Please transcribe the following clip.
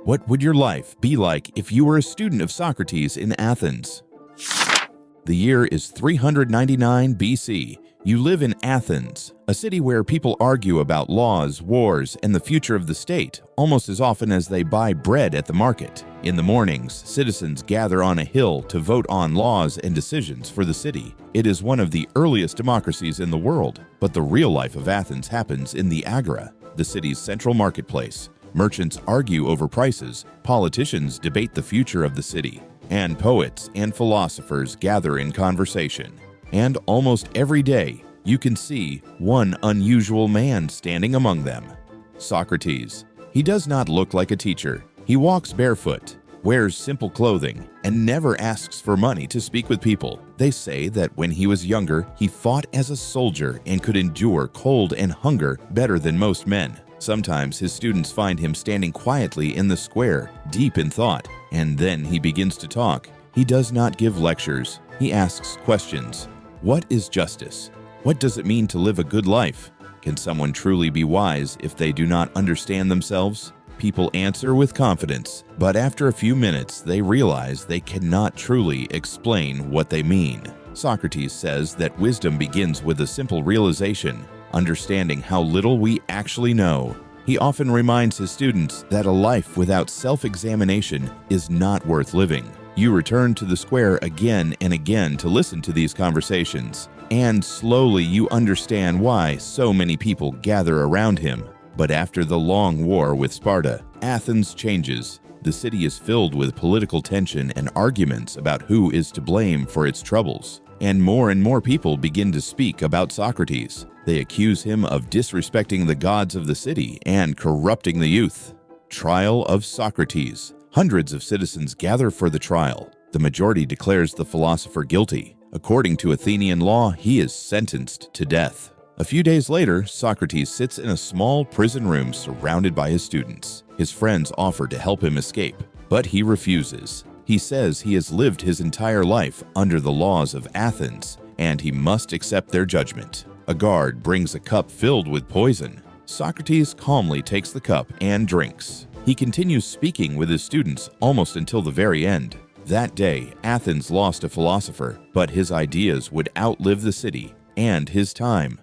What would your life be like if you were a student of Socrates in Athens? The year is 399 BC. You live in Athens, a city where people argue about laws, wars, and the future of the state almost as often as they buy bread at the market. In the mornings, citizens gather on a hill to vote on laws and decisions for the city. It is one of the earliest democracies in the world, but the real life of Athens happens in the Agora, the city's central marketplace. Merchants argue over prices, politicians debate the future of the city, and poets and philosophers gather in conversation. And almost every day, you can see one unusual man standing among them. Socrates. He does not look like a teacher. He walks barefoot, wears simple clothing, and never asks for money to speak with people. They say that when he was younger, he fought as a soldier and could endure cold and hunger better than most men. Sometimes his students find him standing quietly in the square, deep in thought, and then he begins to talk. He does not give lectures. He asks questions. What is justice? What does it mean to live a good life? Can someone truly be wise if they do not understand themselves? People answer with confidence, but after a few minutes, they realize they cannot truly explain what they mean. Socrates says that wisdom begins with a simple realization, understanding how little we actually know. He often reminds his students that a life without self-examination is not worth living. You return to the square again and again to listen to these conversations, and slowly you understand why so many people gather around him. But after the long war with Sparta, Athens changes. The city is filled with political tension and arguments about who is to blame for its troubles. And more people begin to speak about Socrates. They accuse him of disrespecting the gods of the city and corrupting the youth. Trial of Socrates. Hundreds of citizens gather for the trial. The majority declares the philosopher guilty. According to Athenian law, he is sentenced to death. A few days later, Socrates sits in a small prison room surrounded by his students. His friends offer to help him escape, but he refuses. He says he has lived his entire life under the laws of Athens, and he must accept their judgment. A guard brings a cup filled with poison. Socrates calmly takes the cup and drinks. He continues speaking with his students almost until the very end. That day, Athens lost a philosopher, but his ideas would outlive the city and his time.